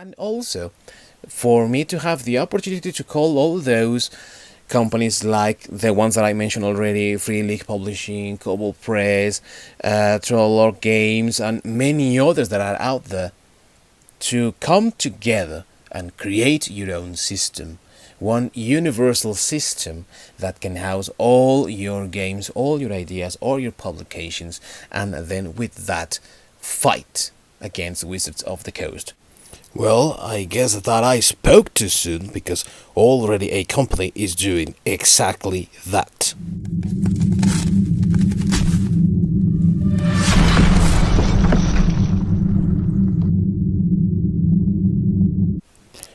And also, for me to have the opportunity to call all those companies like the ones that I mentioned already, Free League Publishing, Cobble Press, Trollor Games, and many others that are out there, to come together and create your own system. One universal system that can house all your games, all your ideas, all your publications, and then with that, fight against Wizards of the Coast. Well, I guess that I spoke too soon because already a company is doing exactly that.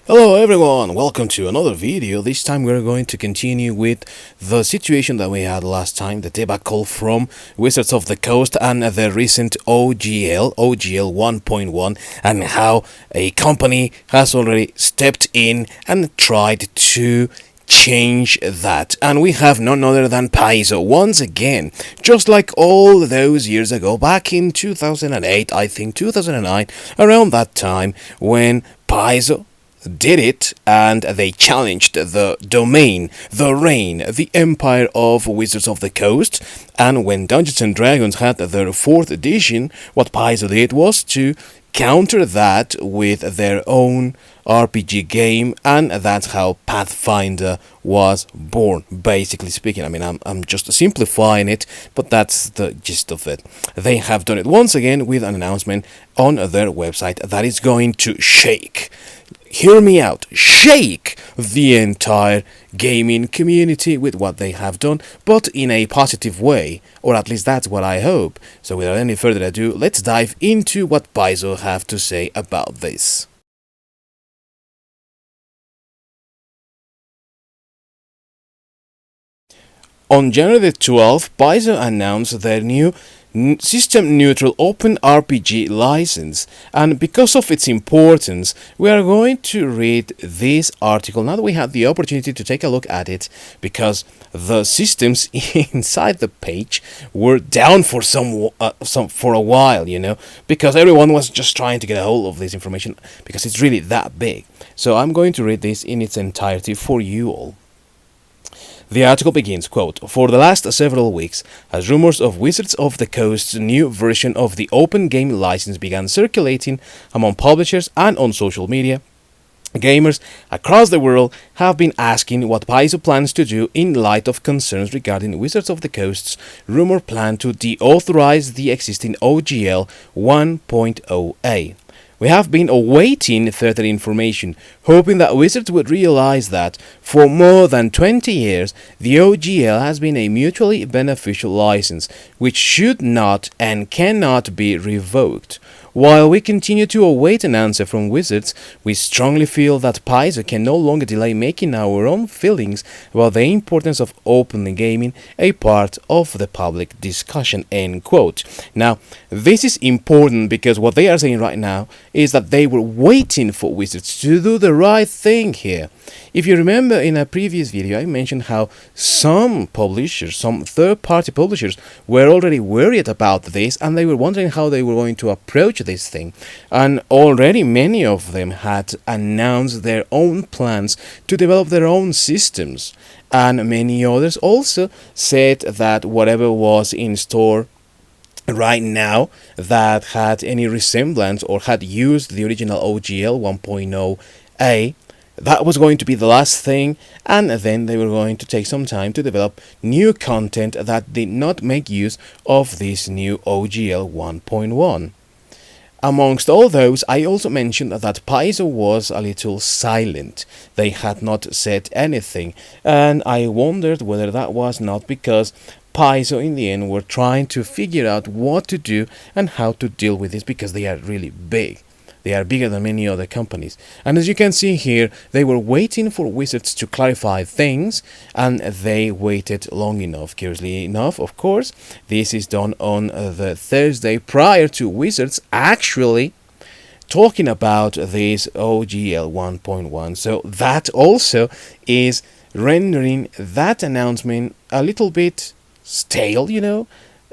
Hello everyone, welcome to another video. This time we're going to continue with the situation that we had last time, the debacle from Wizards of the Coast and the recent OGL 1.1, and how a company has already stepped in and tried to change that. And we have none other than Paizo once again, just like all those years ago, back in 2008, I think 2009, around that time, when Paizo did it and they challenged the domain, the reign, the empire of Wizards of the Coast. And when Dungeons and Dragons had their 4th edition, what Paizo did was to counter that with their own RPG game, and that's how Pathfinder was born, basically speaking. I mean, I'm just simplifying it, but that's the gist of it. They have done it once again with an announcement on their website that is going to shake, hear me out, shake the entire gaming community with what they have done, but in a positive way, or at least that's what I hope. So without any further ado, let's dive into what Paizo have to say about this. On January the 12th, Paizo announced their new system-neutral open RPG license, and because of its importance, we are going to read this article now that we had the opportunity to take a look at it, because the systems inside the page were down for for a while, because everyone was just trying to get a hold of this information because it's really that big. So I'm going to read this in its entirety for you all. The article begins, quote, "For the last several weeks, as rumors of Wizards of the Coast's new version of the open game license began circulating among publishers and on social media, gamers across the world have been asking what Paizo plans to do in light of concerns regarding Wizards of the Coast's rumor plan to deauthorize the existing OGL 1.0a. We have been awaiting further information, hoping that Wizards would realize that, for more than 20 years, the OGL has been a mutually beneficial license, which should not and cannot be revoked. While we continue to await an answer from Wizards, we strongly feel that Paizo can no longer delay making our own feelings about the importance of open gaming a part of the public discussion," end quote. Now, this is important because what they are saying right now is that they were waiting for Wizards to do the right thing here. If you remember in a previous video, I mentioned how some publishers, some third-party publishers, were already worried about this, and they were wondering how they were going to approach this thing. And already many of them had announced their own plans to develop their own systems. And many others also said that whatever was in store right now that had any resemblance or had used the original OGL 1.0a, that was going to be the last thing, and then they were going to take some time to develop new content that did not make use of this new OGL 1.1. Amongst all those, I also mentioned that Paizo was a little silent. They had not said anything, and I wondered whether that was not because Paizo in the end were trying to figure out what to do and how to deal with this, because they are really big. They are bigger than many other companies. And as you can see here, they were waiting for Wizards to clarify things, and they waited long enough. Curiously enough, of course, this is done on the Thursday prior to Wizards actually talking about this OGL 1.1. So that also is rendering that announcement a little bit stale,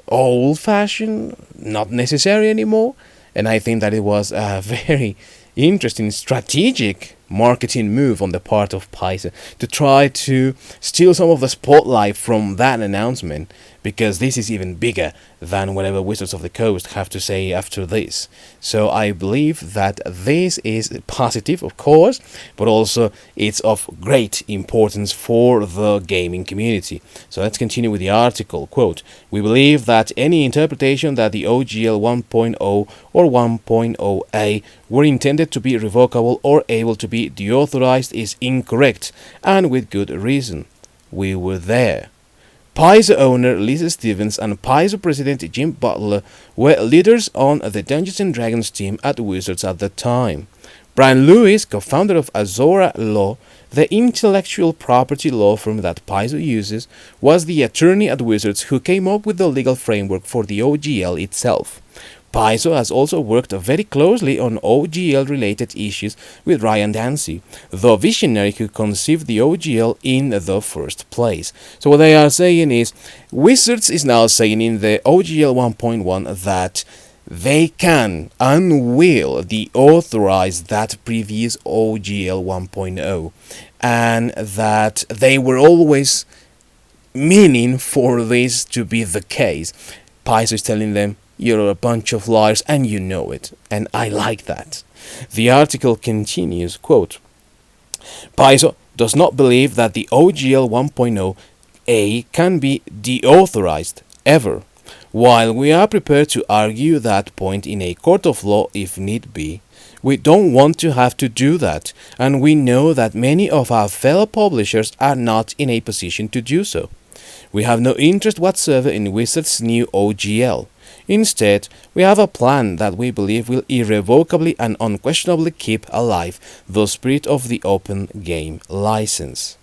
old-fashioned, not necessary anymore. And I think that it was a very interesting strategic marketing move on the part of Paizo to try to steal some of the spotlight from that announcement, because this is even bigger than whatever Wizards of the Coast have to say after this. So I believe that this is positive, of course, but also it's of great importance for the gaming community. So let's continue with the article. Quote, "We believe that any interpretation that the OGL 1.0 or 1.0A were intended to be revocable or able to be deauthorized is incorrect, and with good reason. We were there." Paizo owner Lisa Stevens and Paizo president Jim Butler were leaders on the Dungeons & Dragons team at Wizards at the time. Brian Lewis, co-founder of Azora Law, the intellectual property law firm that Paizo uses, was the attorney at Wizards who came up with the legal framework for the OGL itself. Paizo has also worked very closely on OGL-related issues with Ryan Dancy, the visionary who conceived the OGL in the first place. So what they are saying is, Wizards is now saying in the OGL 1.1 that they can and will deauthorize that previous OGL 1.0, and that they were always meaning for this to be the case. Paizo is telling them, you're a bunch of liars and you know it, and I like that. The article continues, quote, "Paizo does not believe that the OGL 1.0A can be deauthorized, ever. While we are prepared to argue that point in a court of law if need be, we don't want to have to do that, and we know that many of our fellow publishers are not in a position to do so. We have no interest whatsoever in Wizards' new OGL. Instead, we have a plan that we believe will irrevocably and unquestionably keep alive the spirit of the open game license.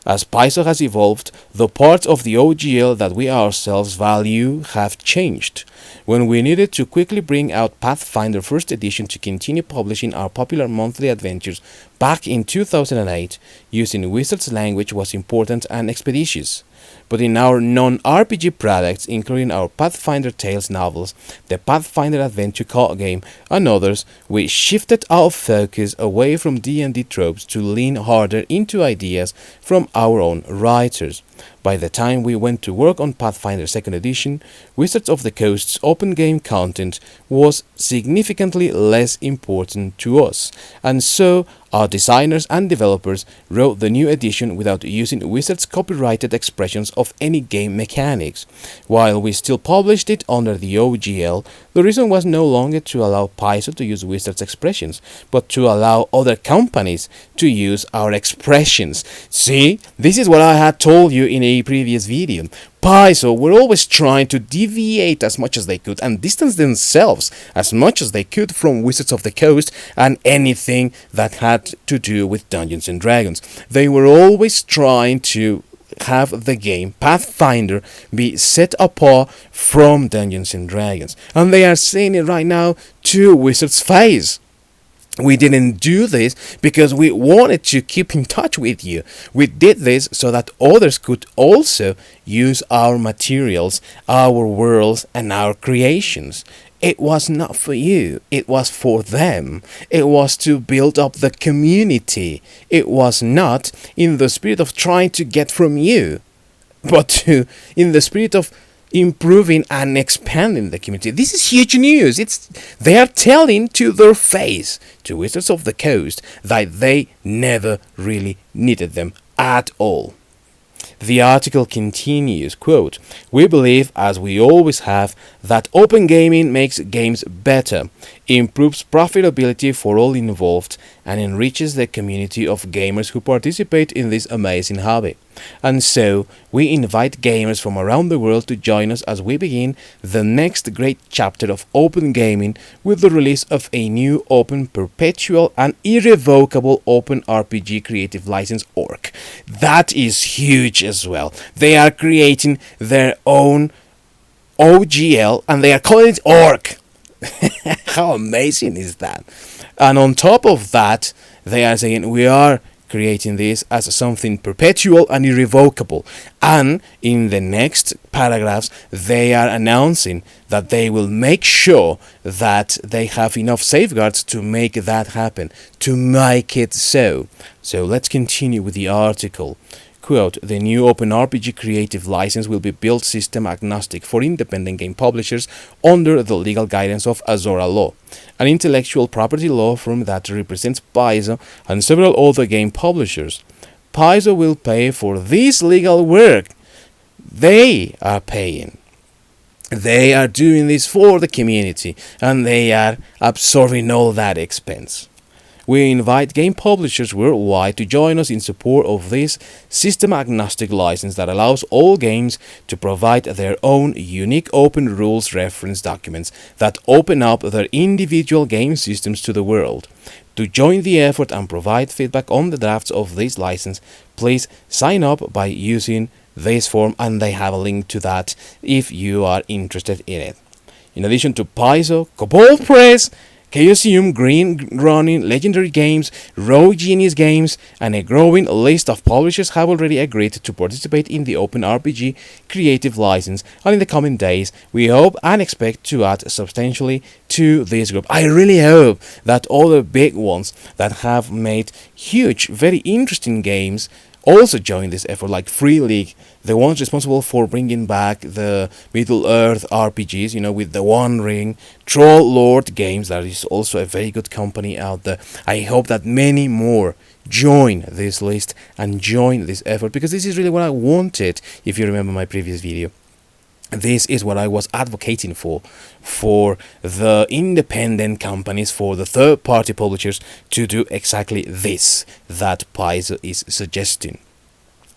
As Paizo has evolved, the parts of the OGL that we ourselves value have changed. When we needed to quickly bring out Pathfinder 1st edition to continue publishing our popular monthly adventures back in 2008, using Wizards language was important and expeditious. But in our non-RPG products, including our Pathfinder Tales novels, the Pathfinder Adventure card game, and others, we shifted our focus away from D&D tropes to lean harder into ideas from our own writers. By the time we went to work on Pathfinder 2nd edition, Wizards of the Coast's open game content was significantly less important to us, and so our designers and developers wrote the new edition without using Wizards' copyrighted expressions of any game mechanics. While we still published it under the OGL, the reason was no longer to allow Paizo to use Wizards' expressions, but to allow other companies to use our expressions. See, this is what I had told you in a previous video. Paizo were always trying to deviate as much as they could and distance themselves as much as they could from Wizards of the Coast and anything that had to do with Dungeons and Dragons. They were always trying to have the game Pathfinder be set apart from Dungeons and Dragons, and they are saying it right now to Wizards' face. We didn't do this because we wanted to keep in touch with you. We did this so that others could also use our materials, our worlds, and our creations. It was not for you, it was for them. It was to build up the community. It was not in the spirit of trying to get from you, but in the spirit of improving and expanding the community. This is huge news. They are telling to their face, to Wizards of the Coast, that they never really needed them at all. The article continues, quote, "We believe, as we always have, that open gaming makes games better, improves profitability for all involved, and enriches the community of gamers who participate in this amazing hobby. And so, we invite gamers from around the world to join us as we begin the next great chapter of open gaming with the release of a new open, perpetual, and irrevocable open RPG creative license org." That is huge as well. They are creating their own OGL and they are calling it org. How amazing is that? And on top of that, they are saying we are creating this as something perpetual and irrevocable. And in the next paragraphs, they are announcing that they will make sure that they have enough safeguards to make that happen, to make it so. So let's continue with the article. Quote, the new OpenRPG creative license will be built system agnostic for independent game publishers under the legal guidance of Azora Law, an intellectual property law firm that represents Paizo and several other game publishers. Paizo will pay for this legal work. They are paying. They are doing this for the community, and they are absorbing all that expense. We invite game publishers worldwide to join us in support of this system-agnostic license that allows all games to provide their own unique open rules reference documents that open up their individual game systems to the world. To join the effort and provide feedback on the drafts of this license, please sign up by using this form, and they have a link to that if you are interested in it. In addition to Paizo, Cobalt Press, Chaosium, Green Running, Legendary Games, Rogue Genius Games, and a growing list of publishers have already agreed to participate in the OpenRPG creative license, and in the coming days we hope and expect to add substantially to this group. I really hope that all the big ones that have made huge, very interesting games also join this effort, like Free League, the ones responsible for bringing back the Middle-earth RPGs, with the One Ring, Troll Lord Games, that is also a very good company out there. I hope that many more join this list and join this effort, because this is really what I wanted, if you remember my previous video. This is what I was advocating for the independent companies, for the third-party publishers to do exactly this that Paizo is suggesting.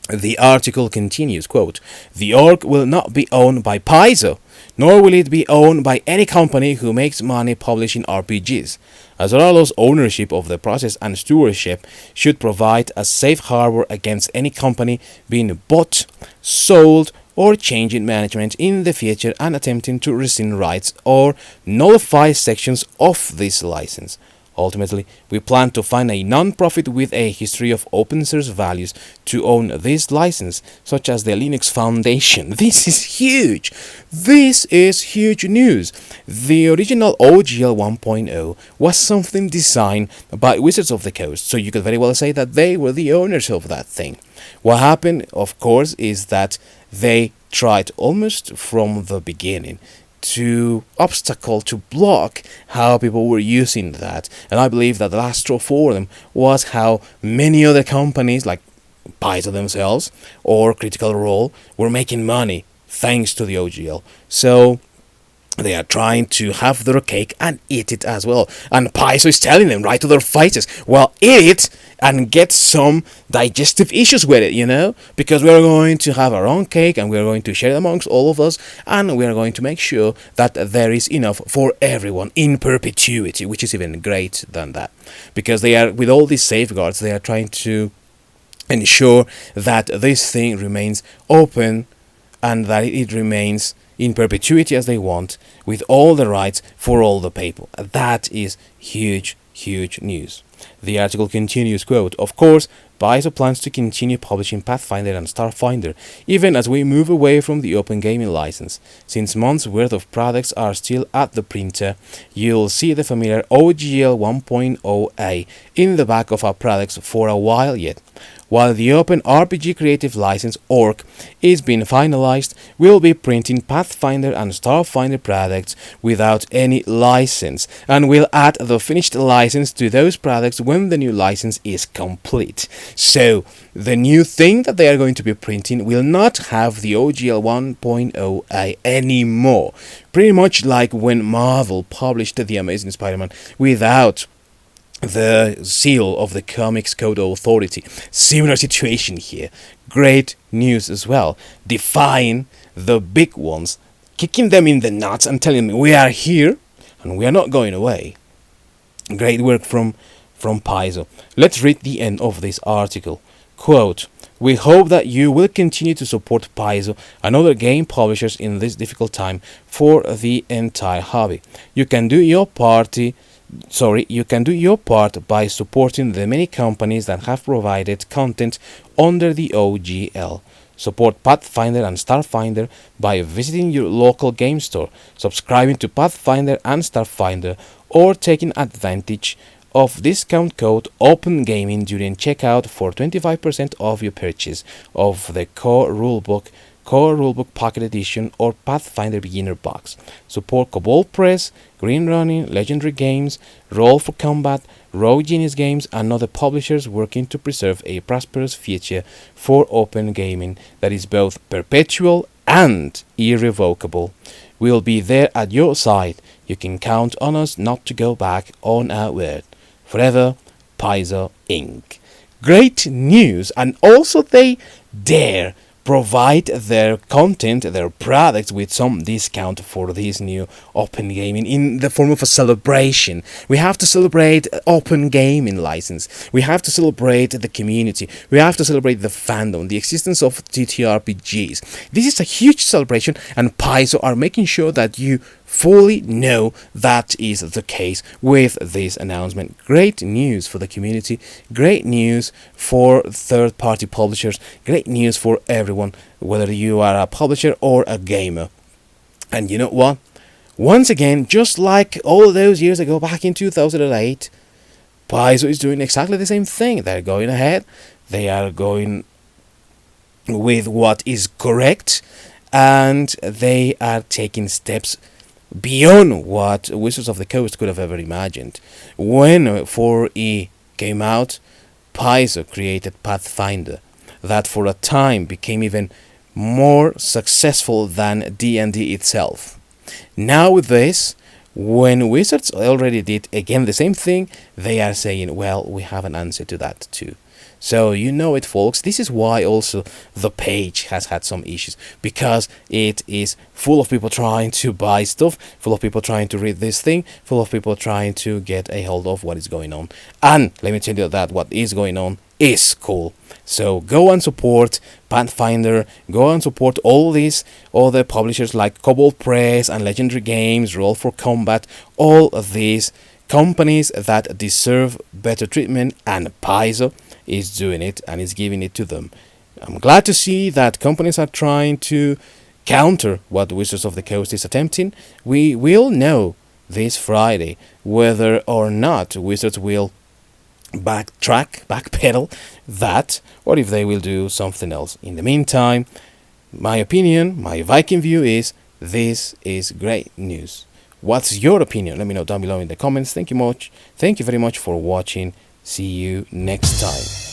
The article continues, quote, the org will not be owned by Paizo, nor will it be owned by any company who makes money publishing RPGs. Azora Law's ownership of the process and stewardship should provide a safe harbor against any company being bought, sold, or changing management in the future and attempting to rescind rights or nullify sections of this license. Ultimately, we plan to find a non-profit with a history of open source values to own this license, such as the Linux Foundation. This is huge! This is huge news! The original OGL 1.0 was something designed by Wizards of the Coast, so you could very well say that they were the owners of that thing. What happened, of course, is that they tried almost from the beginning to obstacle, to block how people were using that. And I believe that the last straw for them was how many other companies like Paizo themselves or Critical Role were making money thanks to the OGL. So they are trying to have their cake and eat it as well. And Paizo is telling them right to their faces, well, eat it and get some digestive issues with it, because we are going to have our own cake and we are going to share it amongst all of us, and we are going to make sure that there is enough for everyone in perpetuity, which is even great than that. Because they are, with all these safeguards, they are trying to ensure that this thing remains open and that it remains in perpetuity as they want, with all the rights for all the people. That is huge, huge news. The article continues, quote, of course, Paizo plans to continue publishing Pathfinder and Starfinder, even as we move away from the open gaming license. Since months' worth of products are still at the printer, you'll see the familiar OGL 1.0a in the back of our products for a while yet. While the Open RPG Creative License (ORC) is being finalized, we'll be printing Pathfinder and Starfinder products without any license, and we'll add the finished license to those products when the new license is complete. So, the new thing that they are going to be printing will not have the OGL 1.0a anymore. Pretty much like when Marvel published The Amazing Spider-Man without the seal of the Comics Code Authority. Similar situation here. Great news as well. Defying the big ones, kicking them in the nuts and telling them we are here and we are not going away. Great work from Paizo. Let's read the end of this article. Quote, we hope that you will continue to support Paizo and other game publishers in this difficult time for the entire hobby. You can do your part you can do your part by supporting the many companies that have provided content under the OGL. Support Pathfinder and Starfinder by visiting your local game store, subscribing to Pathfinder and Starfinder, or taking advantage of discount code OpenGaming during checkout for 25% off your purchase of the Core Rulebook Pocket Edition, or Pathfinder Beginner Box. Support Cobalt Press, Green Running, Legendary Games, Roll for Combat, Rogue Genius Games, and other publishers working to preserve a prosperous future for open gaming that is both perpetual and irrevocable. We'll be there at your side. You can count on us not to go back on our word. Forever, Paizo Inc. Great news, and also they dare provide their content, their products, with some discount for this new open gaming in the form of a celebration. We have to celebrate open gaming license. We have to celebrate the community. We have to celebrate the fandom, the existence of TTRPGs. This is a huge celebration, and Paizo are making sure that you fully know that is the case with this announcement. Great news for the community, great news for third-party publishers, great news for everyone, whether you are a publisher or a gamer. And you know what? Once again, just like all those years ago, back in 2008, Paizo is doing exactly the same thing. They're going ahead, they are going with what is correct, and they are taking steps beyond what Wizards of the Coast could have ever imagined. When 4E came out, Paizo created Pathfinder, that for a time became even more successful than D&D itself. Now with this, when Wizards already did again the same thing, they are saying, well, we have an answer to that too. So you know it, folks. This is why also the page has had some issues, because it is full of people trying to buy stuff, full of people trying to read this thing, full of people trying to get a hold of what is going on. And let me tell you that what is going on is cool. So go and support Pathfinder, go and support all these other publishers like Cobalt Press and Legendary Games, Roll for Combat, all of these companies that deserve better treatment, and Paizo is doing it and is giving it to them. I'm glad to see that companies are trying to counter what Wizards of the Coast is attempting. We will know this Friday whether or not Wizards will backpedal that, or if they will do something else. In the meantime, my opinion, my Viking view is this is great news. What's your opinion? Let me know down below in the comments. Thank you very much for watching. See you next time.